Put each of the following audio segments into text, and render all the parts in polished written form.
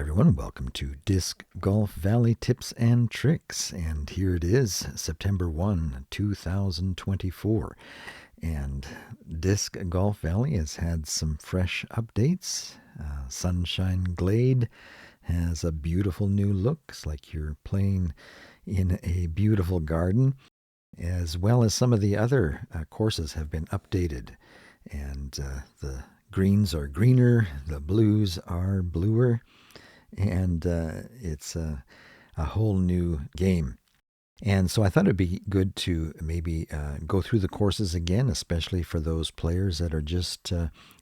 everyone, welcome to Disc Golf Valley Tips and Tricks, and here it is, September 1, 2024, and Disc Golf Valley has had some fresh updates. Sunshine Glade has a beautiful new look. It's like you're playing in a beautiful garden, as well as some of the other courses have been updated, and the greens are greener, the blues are bluer, and it's a whole new game. And so I thought it'd be good to maybe go through the courses again, especially for those players that are just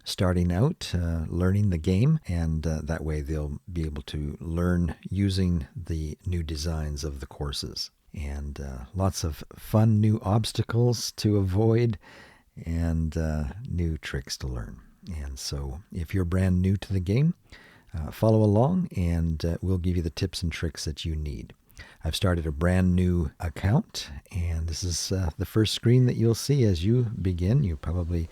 starting out, learning the game, and that way they'll be able to learn using the new designs of the courses. And lots of fun new obstacles to avoid and new tricks to learn. And so if you're brand new to the game, follow along and we'll give you the tips and tricks that you need. I've started a brand new account, and this is the first screen that you'll see as you begin. You probably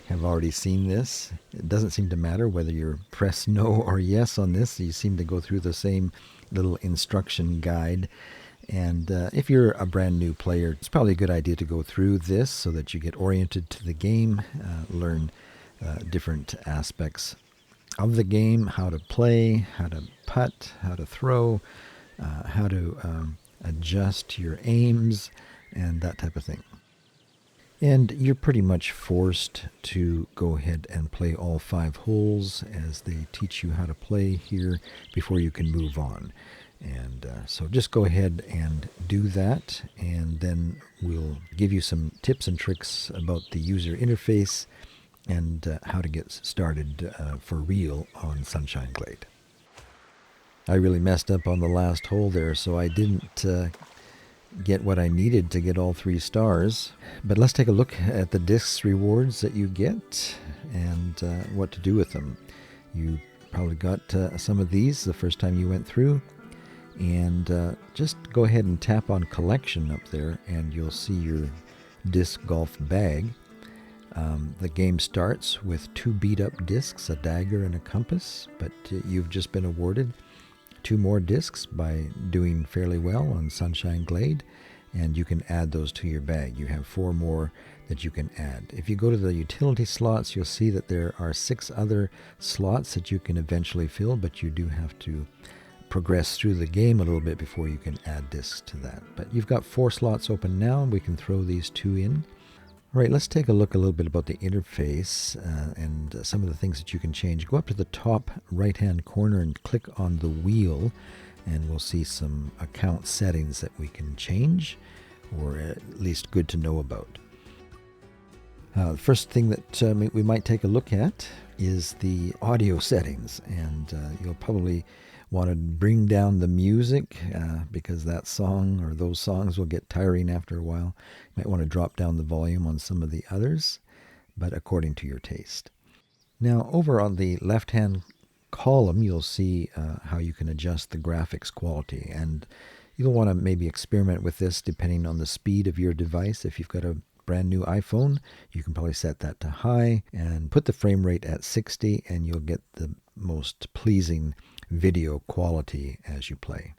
have already seen this. It doesn't seem to matter whether you press no or yes on this. You seem to go through the same little instruction guide. And if you're a brand new player, it's probably a good idea to go through this so that you get oriented to the game, learn different aspects of the game, how to play, how to putt, how to throw, how to adjust your aims, and that type of thing. And you're pretty much forced to go ahead and play all 5 holes as they teach you how to play here before you can move on. And so just go ahead and do that, and then we'll give you some tips and tricks about the user interface and how to get started for real on Sunshine Glade. I really messed up on the last hole there, so I didn't get what I needed to get all 3 stars. But let's take a look at the discs rewards that you get and what to do with them. You probably got some of these the first time you went through. And just go ahead and tap on collection up there and you'll see your disc golf bag. The game starts with 2 beat up discs, a dagger and a compass, but you've just been awarded 2 more discs by doing fairly well on Sunshine Glade, and you can add those to your bag. You have 4 more that you can add. If you go to the utility slots, you'll see that there are 6 other slots that you can eventually fill, but you do have to progress through the game a little bit before you can add discs to that. But you've got 4 slots open now, and we can throw these 2 in. All right, let's take a look a little bit about the interface and some of the things that you can change. Go up to the top right-hand corner and click on the wheel, and we'll see some account settings that we can change, or at least good to know about. The first thing that we might take a look at is the audio settings, and you'll probably want to bring down the music because that song or those songs will get tiring after a while. You might want to drop down the volume on some of the others, but according to your taste. Now, over on the left-hand column, you'll see how you can adjust the graphics quality, and you'll want to maybe experiment with this depending on the speed of your device. If you've got a brand new iPhone, you can probably set that to high and put the frame rate at 60, and you'll get the most pleasing video quality as you play.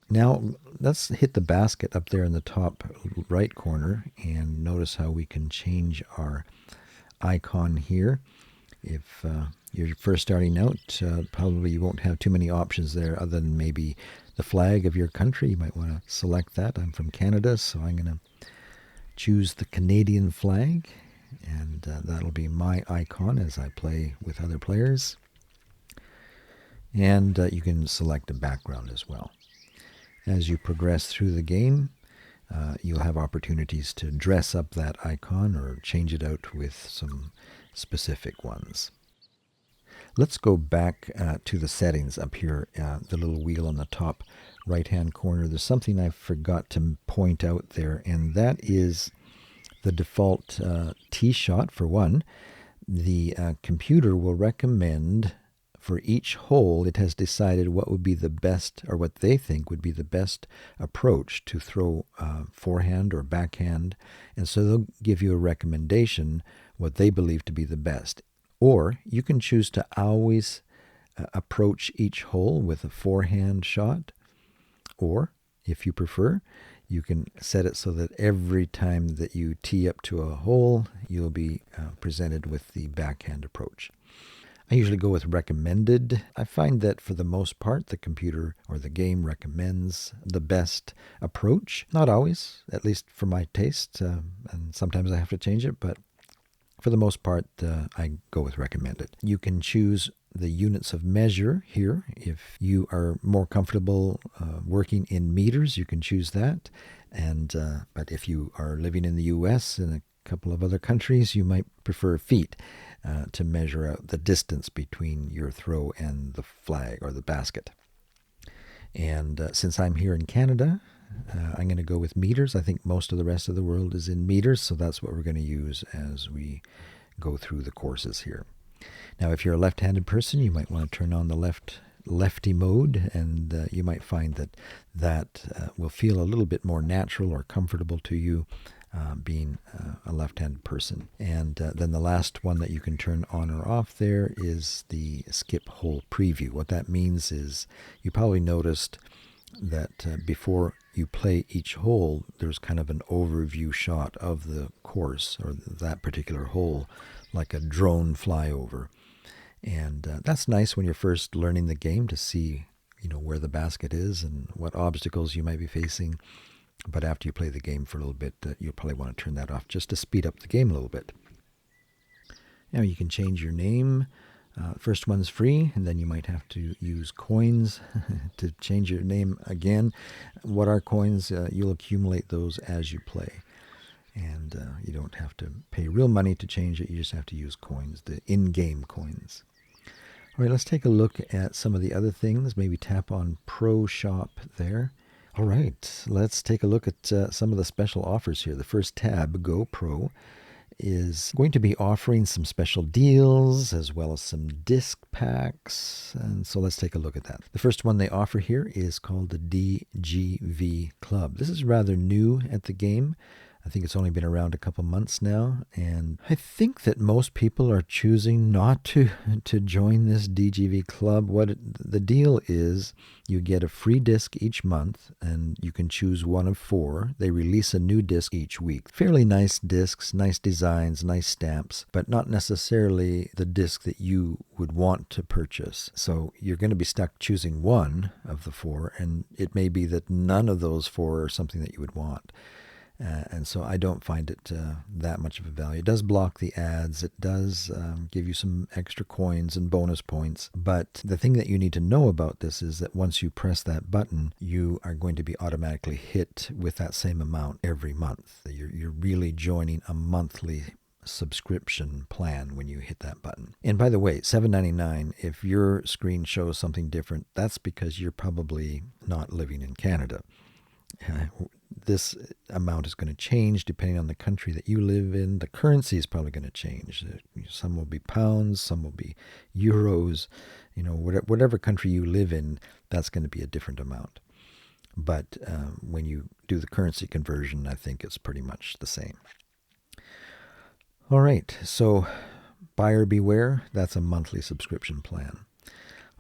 Now let's hit the basket up there in the top right corner and notice how we can change our icon here. If you're first starting out, probably you won't have too many options there other than maybe the flag of your country. You might want to select that. I'm from Canada, so I'm going to choose the Canadian flag, and that'll be my icon as I play with other players. And you can select a background as well. As you progress through the game, you'll have opportunities to dress up that icon or change it out with some specific ones. Let's go back to the settings up here, the little wheel on the top right-hand corner. There's something I forgot to point out there, and that is the default tee shot. For one, the computer will recommend for each hole, it has decided what would be the best, or what they think would be the best approach to throw forehand or backhand. And so they'll give you a recommendation, what they believe to be the best. Or you can choose to always approach each hole with a forehand shot, or if you prefer, you can set it so that every time that you tee up to a hole, you'll be presented with the backhand approach. I usually go with recommended. I find that for the most part, the computer or the game recommends the best approach. Not always, at least for my taste, and sometimes I have to change it, but for the most part, I go with recommended. You can choose the units of measure here. If you are more comfortable working in meters, you can choose that. But if you are living in the U.S. and a couple of other countries, you might prefer feet to measure out the distance between your throw and the flag or the basket. And since I'm here in Canada, I'm going to go with meters. I think most of the rest of the world is in meters, so that's what we're going to use as we go through the courses here. Now, if you're a left-handed person, you might want to turn on the lefty mode, and you might find that will feel a little bit more natural or comfortable to you, being a left-handed person. And then the last one that you can turn on or off there is the skip hole preview. What that means is you probably noticed that before you play each hole, there's kind of an overview shot of the course or that particular hole, like a drone flyover. And that's nice when you're first learning the game to see, where the basket is and what obstacles you might be facing. But after you play the game for a little bit, you'll probably want to turn that off just to speed up the game a little bit. Now you can change your name. First one's free, and then you might have to use coins to change your name again. What are coins? You'll accumulate those as you play. And you don't have to pay real money to change it. You just have to use coins, the in-game coins. All right, let's take a look at some of the other things. Maybe tap on Pro Shop there. All right, let's take a look at some of the special offers here. The first tab, Go Pro, is going to be offering some special deals as well as some disc packs. And so let's take a look at that. The first one they offer here is called the DGV Club. This is rather new at the game. I think it's only been around a couple months now, and I think that most people are choosing not to join this DGV club. The deal is, you get a free disc each month, and you can choose one of 4. They release a new disc each week. Fairly nice discs, nice designs, nice stamps, but not necessarily the disc that you would want to purchase. So you're going to be stuck choosing one of the 4, and it may be that none of those 4 are something that you would want. And so I don't find it that much of a value. It does block the ads. It does give you some extra coins and bonus points. But the thing that you need to know about this is that once you press that button, you are going to be automatically hit with that same amount every month. You're really joining a monthly subscription plan when you hit that button. And by the way, $7.99, if your screen shows something different, that's because you're probably not living in Canada. This amount is going to change depending on the country that you live in. The currency is probably going to change. Some will be pounds, some will be euros. Whatever country you live in, that's going to be a different amount. But when you do the currency conversion, I think it's pretty much the same. All right, so buyer beware. That's a monthly subscription plan.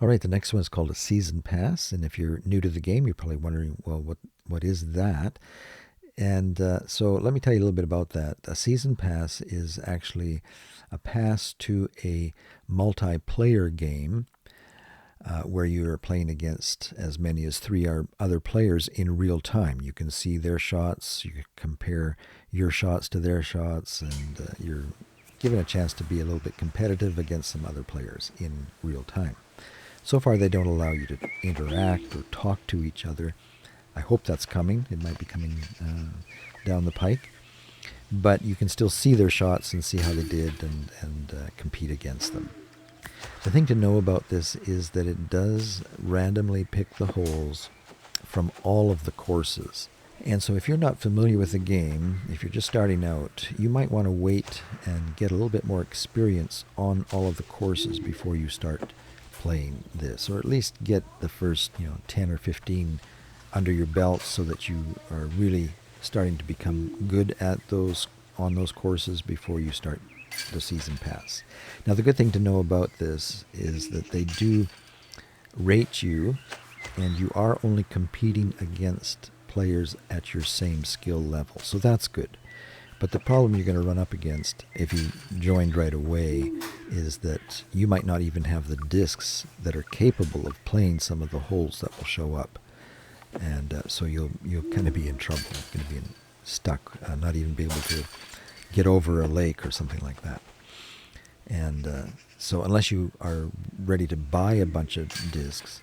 All right, the next one is called a season pass, and if you're new to the game, you're probably wondering, well, what is that? And so let me tell you a little bit about that. A season pass is actually a pass to a multiplayer game where you're playing against as many as 3 other players in real time. You can see their shots, you can compare your shots to their shots, and you're given a chance to be a little bit competitive against some other players in real time. So far, they don't allow you to interact or talk to each other. I hope that's coming. It might be coming down the pike. But you can still see their shots and see how they did and compete against them. The thing to know about this is that it does randomly pick the holes from all of the courses. And so if you're not familiar with the game, if you're just starting out, you might want to wait and get a little bit more experience on all of the courses before you start playing this, or at least get the first 10 or 15 under your belt so that you are really starting to become good at on those courses before you start the season pass. Now the good thing to know about this is that they do rate you, and you are only competing against players at your same skill level. So that's good. But the problem you're going to run up against if you joined right away is that you might not even have the discs that are capable of playing some of the holes that will show up, and so you'll kind of be in trouble. You're going to be stuck, not even be able to get over a lake or something like that. And so unless you are ready to buy a bunch of discs,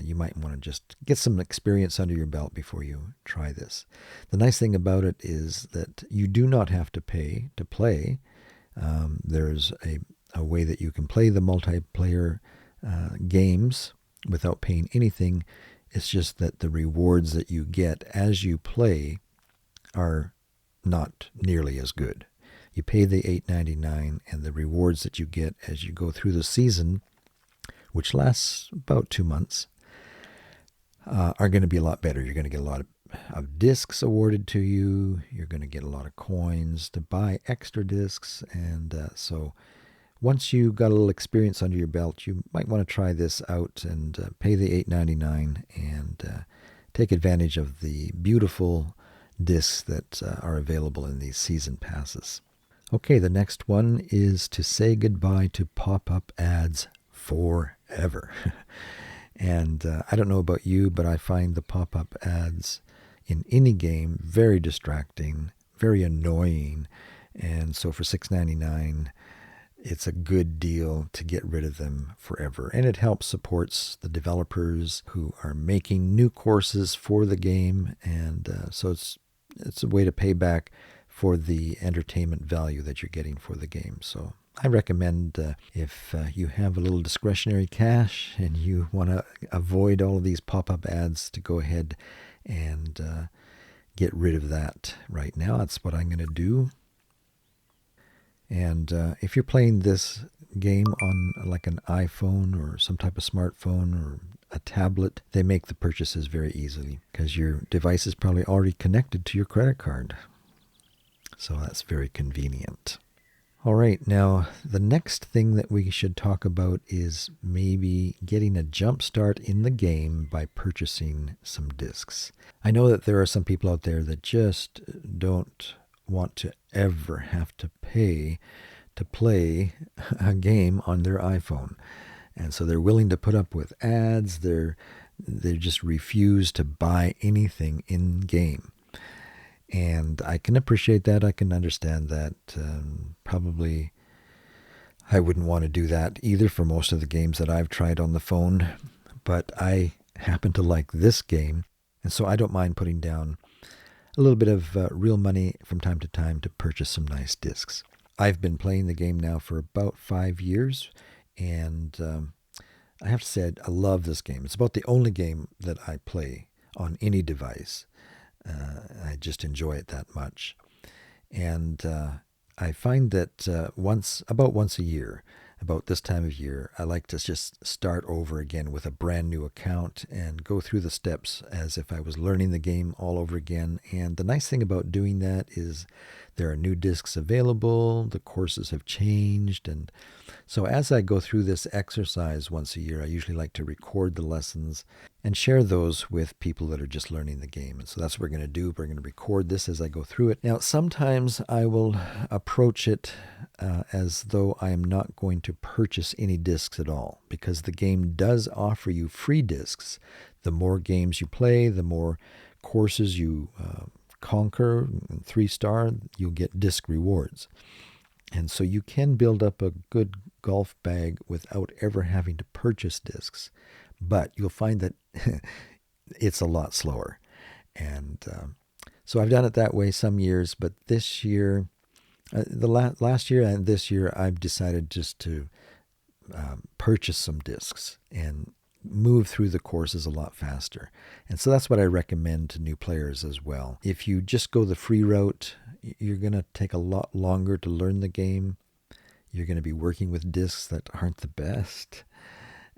you might want to just get some experience under your belt before you try this. The nice thing about it is that you do not have to pay to play. There's a way that you can play the multiplayer games without paying anything. It's just that the rewards that you get as you play are not nearly as good. You pay the $8.99, and the rewards that you get as you go through the season, which lasts about 2 months, are going to be a lot better. You're going to get a lot of discs awarded to you. You're going to get a lot of coins to buy extra discs. And so once you got a little experience under your belt, you might want to try this out and pay the $8.99 and take advantage of the beautiful discs that are available in these season passes. Okay, the next one is to say goodbye to pop-up ads forever. And I don't know about you, but I find the pop-up ads in any game very distracting, very annoying. And so for $6.99, it's a good deal to get rid of them forever. And it helps supports the developers who are making new courses for the game. And so it's a way to pay back for the entertainment value that you're getting for the game. So I recommend if you have a little discretionary cash and you want to avoid all of these pop-up ads, to go ahead and get rid of that right now. That's what I'm going to do. And if you're playing this game on like an iPhone or some type of smartphone or a tablet, they make the purchases very easily because your device is probably already connected to your credit card. So that's very convenient. All right, now the next thing that we should talk about is maybe getting a jump start in the game by purchasing some discs. I know that there are some people out there that just don't want to ever have to pay to play a game on their iPhone. And so they're willing to put up with ads. They just refuse to buy anything in game. And I can appreciate that. I can understand that. Probably I wouldn't want to do that either for most of the games that I've tried on the phone. But I happen to like this game. And so I don't mind putting down a little bit of real money from time to time to purchase some nice discs. I've been playing the game now for about 5 years. And I have to say, I love this game. It's about the only game that I play on any device. I just enjoy it that much. And I find that about once a year, about this time of year, I like to just start over again with a brand new account and go through the steps as if I was learning the game all over again. And the nice thing about doing that is there are new discs available, the courses have changed, and so as I go through this exercise once a year, I usually like to record the lessons and share those with people that are just learning the game. And so that's what we're going to do. We're going to record this as I go through it. Now, sometimes I will approach it as though I am not going to purchase any discs at all, because the game does offer you free discs. The more games you play, the more courses you conquer, 3-star, you'll get disc rewards. And so you can build up a good golf bag without ever having to purchase discs. But you'll find that it's a lot slower. And so I've done it that way some years, but this year, last year and this year, I've decided just to purchase some discs and move through the courses a lot faster. And so that's what I recommend to new players as well. If you just go the free route, you're going to take a lot longer to learn the game. You're going to be working with discs that aren't the best.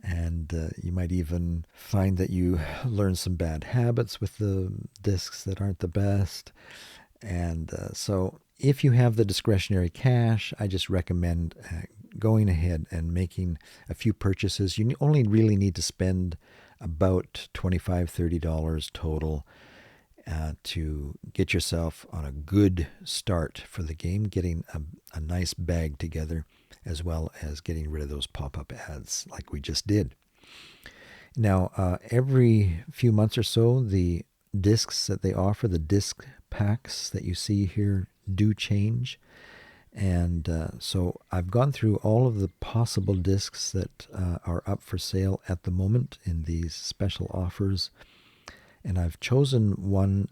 And you might even find that you learn some bad habits with the discs that aren't the best. And so if you have the discretionary cash, I just recommend going ahead and making a few purchases. You only really need to spend about $25, $30 total to get yourself on a good start for the game, getting a nice bag together, as well as getting rid of those pop-up ads like we just did. Now, every few months or so, the discs that they offer, the disc packs that you see here, do change. And so I've gone through all of the possible discs that are up for sale at the moment in these special offers. And I've chosen one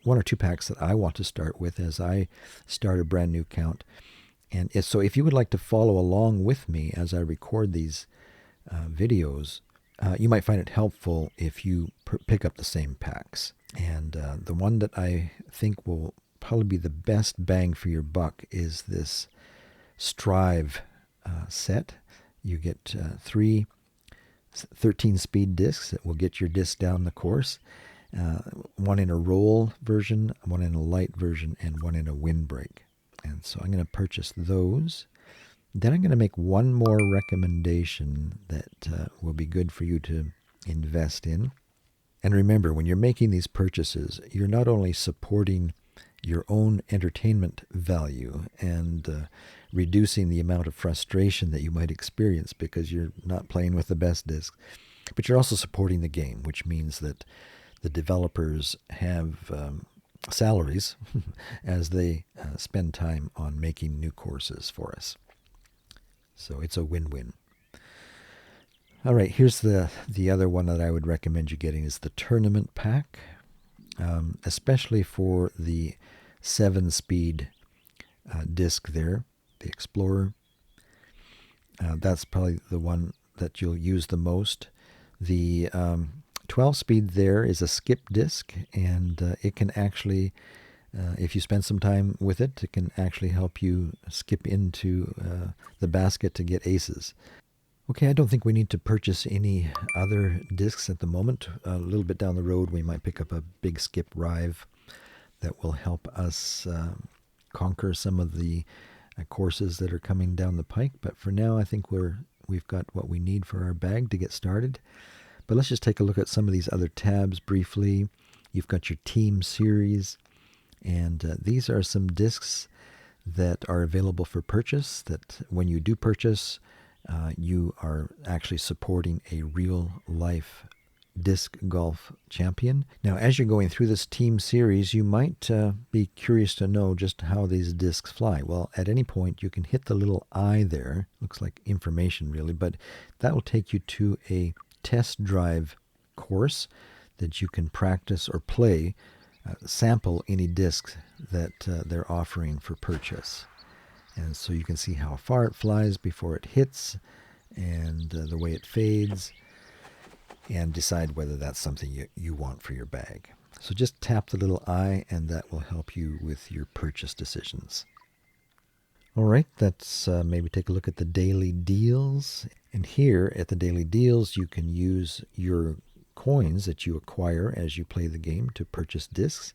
or two packs that I want to start with as I start a brand new account. And so if you would like to follow along with me as I record these videos, you might find it helpful if you pick up the same packs. And the one that I think will probably be the best bang for your buck is this Strive set. You get 3 13-speed discs that will get your disc down the course. One in a roll version, one in a light version, and one in a windbreak. And so I'm going to purchase those. Then I'm going to make one more recommendation that will be good for you to invest in. And remember, when you're making these purchases, you're not only supporting your own entertainment value and reducing the amount of frustration that you might experience because you're not playing with the best disc, but you're also supporting the game, which means that the developers have salaries as they spend time on making new courses for us. So it's a win-win. All right, here's the other one that I would recommend you getting is the tournament pack, especially for the 7-speed disc there, the Explorer. That's probably the one that you'll use the most. The 12-speed there is a skip disc, and it can actually, if you spend some time with it, it can actually help you skip into the basket to get aces. Okay, I don't think we need to purchase any other discs at the moment. A little bit down the road, we might pick up a big skip rive that will help us conquer some of the courses that are coming down the pike. But for now, I think we've got what we need for our bag to get started. But let's just take a look at some of these other tabs briefly. You've got your team series, and these are some discs that are available for purchase, that when you do purchase, you are actually supporting a real-life disc golf champion. Now, as you're going through this team series, you might be curious to know just how these discs fly. Well, at any point, you can hit the little eye there. Looks like information, really, but that will take you to a test drive course that you can practice or play, sample any discs that they're offering for purchase. And so you can see how far it flies before it hits and the way it fades, and decide whether that's something you want for your bag. So just tap the little eye and that will help you with your purchase decisions. All right, let's maybe take a look at the daily deals. And here at the daily deals, you can use your coins that you acquire as you play the game to purchase discs.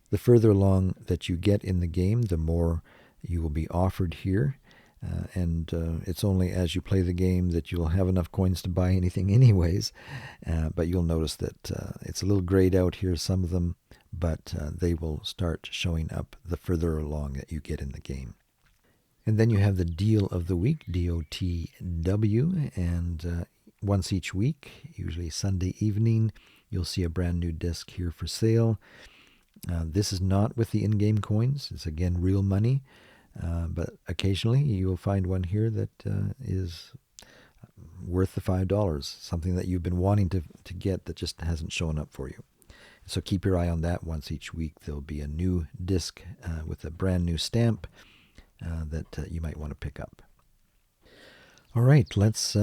The further along that you get in the game, the more you will be offered here. And it's only as you play the game that you'll have enough coins to buy anything anyways. But you'll notice that it's a little grayed out here, some of them, but they will start showing up the further along that you get in the game. And then you have the Deal of the Week, DOTW, and once each week, usually Sunday evening, you'll see a brand new disc here for sale. This is not with the in-game coins. It's, again, real money. But occasionally you will find one here that is worth the $5, something that you've been wanting to get that just hasn't shown up for you. So keep your eye on that. Once each week there'll be a new disc with a brand new stamp that you might want to pick up. All right, let's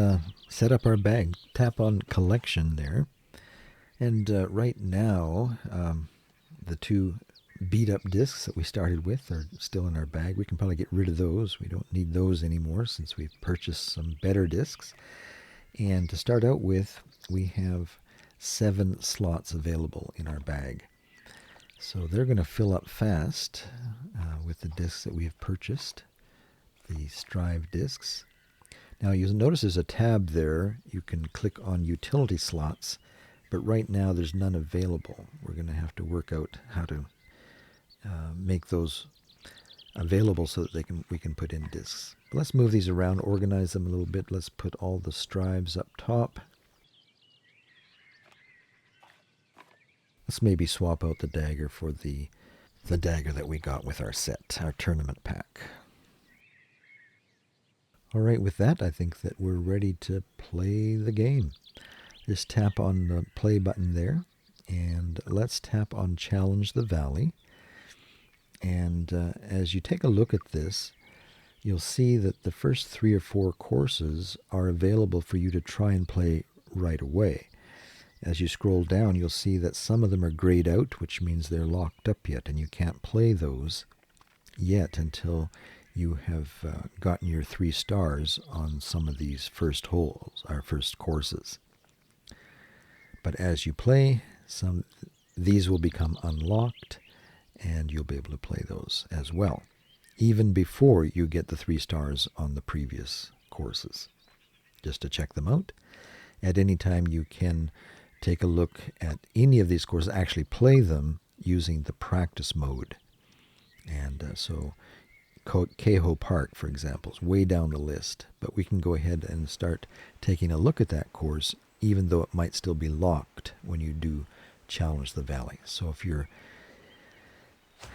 set up our bag. Tap on Collection there. And right now, the two beat-up discs that we started with are still in our bag. We can probably get rid of those. We don't need those anymore since we've purchased some better discs. And to start out with, we have 7 slots available in our bag. So they're going to fill up fast with the discs that we have purchased. the strive discs. Now you'll notice there's a tab there. You can click on utility slots, but right now there's none available. We're going to have to work out how to make those available so that we can put in discs. But let's move these around, organize them a little bit. Let's put all the strives up top. Let's maybe swap out the dagger for the dagger that we got with our set, our tournament pack. All right, with that, I think that we're ready to play the game. Just tap on the play button there, and let's tap on Challenge the Valley. And as you take a look at this, you'll see that the first 3 or 4 courses are available for you to try and play right away. As you scroll down, you'll see that some of them are grayed out, which means they're locked up yet, and you can't play those yet until you have gotten your 3 stars on some of these first holes, our first courses. But as you play, these will become unlocked, and you'll be able to play those as well, even before you get the 3 stars on the previous courses. Just to check them out. At any time you can take a look at any of these courses, actually play them using the practice mode. And so Kehoe Park, for example, is way down the list, but we can go ahead and start taking a look at that course, even though it might still be locked when you do Challenge the Valley. So if you're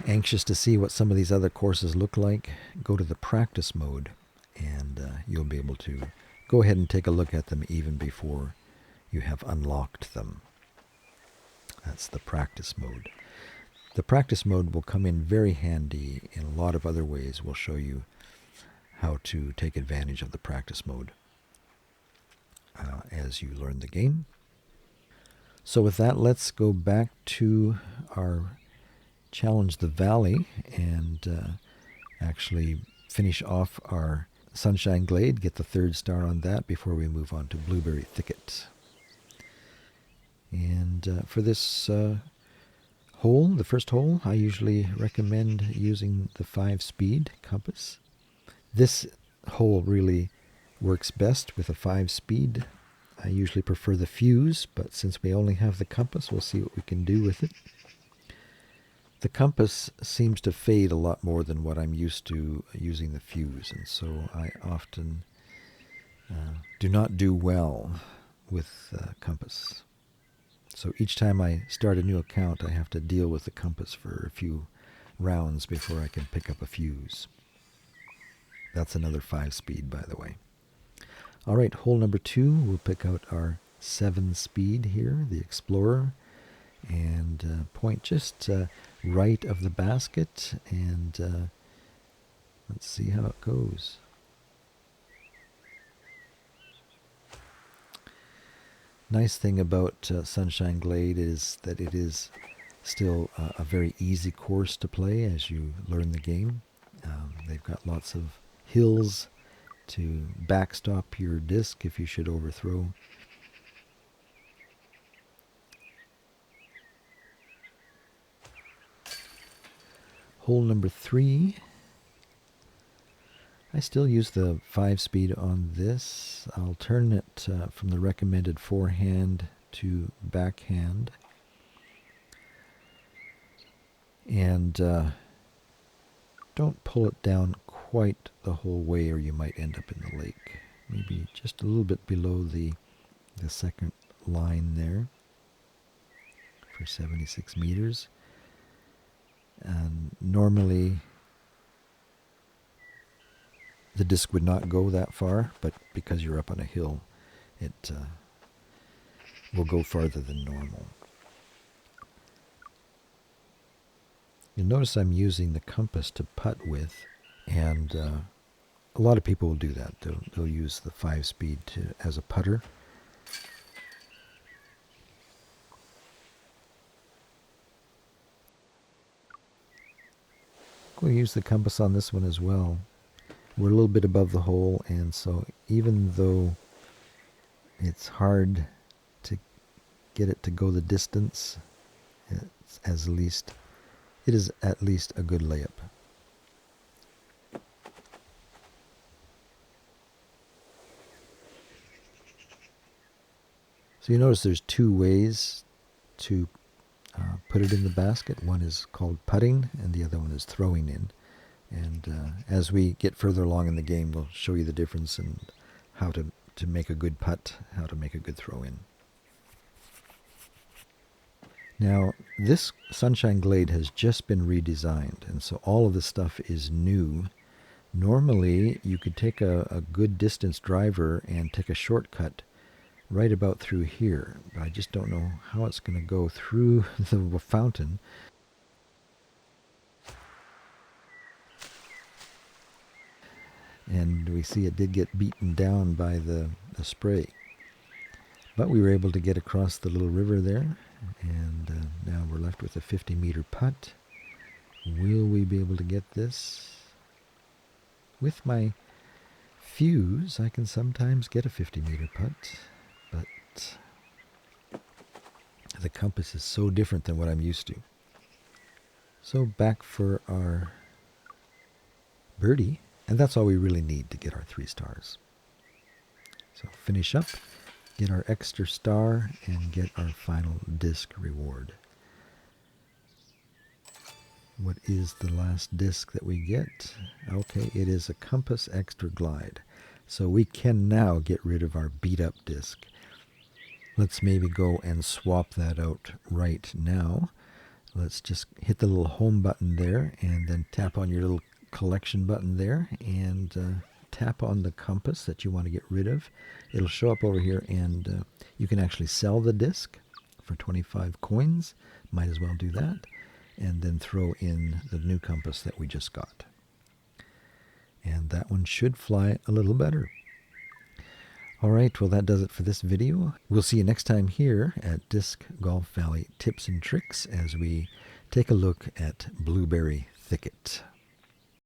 anxious to see what some of these other courses look like, go to the practice mode, and you'll be able to go ahead and take a look at them even before you have unlocked them. That's the practice mode. The practice mode will come in very handy in a lot of other ways. We'll show you how to take advantage of the practice mode as you learn the game. So with that, let's go back to our Challenge the Valley and actually finish off our Sunshine Glade, get the 3rd star on that before we move on to Blueberry Thicket. And for this hole, the first hole, I usually recommend using the 5-speed compass. This hole really works best with a 5-speed. I usually prefer the fuse, but since we only have the compass, we'll see what we can do with it. The compass seems to fade a lot more than what I'm used to using the fuse, and so I often do not do well with compass. So each time I start a new account, I have to deal with the compass for a few rounds before I can pick up a fuse. That's another 5-speed, by the way. All right, hole number 2, we'll pick out our 7-speed here, the Explorer, and point just right of the basket, and let's see how it goes. Nice thing about Sunshine Glade is that it is still a very easy course to play as you learn the game. They've got lots of hills to backstop your disc if you should overthrow. Hole number 3. I still use the 5-speed on this. I'll turn it from the recommended forehand to backhand. And don't pull it down quite the whole way or you might end up in the lake. Maybe just a little bit below the second line there for 76 meters. And normally the disc would not go that far, but because you're up on a hill, it will go farther than normal. You'll notice I'm using the compass to putt with, and a lot of people will do that. They'll use the 5-speed as a putter. We'll use the compass on this one as well. We're a little bit above the hole, and so even though it's hard to get it to go the distance, it is at least a good layup. So you notice there's two ways to put it in the basket. One is called putting and the other one is throwing in. And as we get further along in the game, we'll show you the difference and how to make a good putt, how to make a good throw in. Now, this Sunshine Glade has just been redesigned, and so all of this stuff is new. Normally, you could take a good distance driver and take a shortcut right about through here. But I just don't know how it's going to go through the fountain. And we see it did get beaten down by the spray. But we were able to get across the little river there, and now we're left with a 50-meter putt. Will we be able to get this? With my fuse, I can sometimes get a 50-meter putt, but the compass is so different than what I'm used to. So back for our birdie, and that's all we really need to get our 3 stars. So finish up, get our extra star, and get our final disc reward. What is the last disc that we get? Okay, it is a Compass Extra Glide. So we can now get rid of our beat up disc. Let's maybe go and swap that out right now. Let's just hit the little home button there and then tap on your little collection button there and tap on the compass that you want to get rid of. It'll show up over here, and you can actually sell the disc for 25 coins. Might as well do that. And then throw in the new compass that we just got. And that one should fly a little better. All right, well, that does it for this video. We'll see you next time here at Disc Golf Valley Tips and Tricks as we take a look at Blueberry Thicket.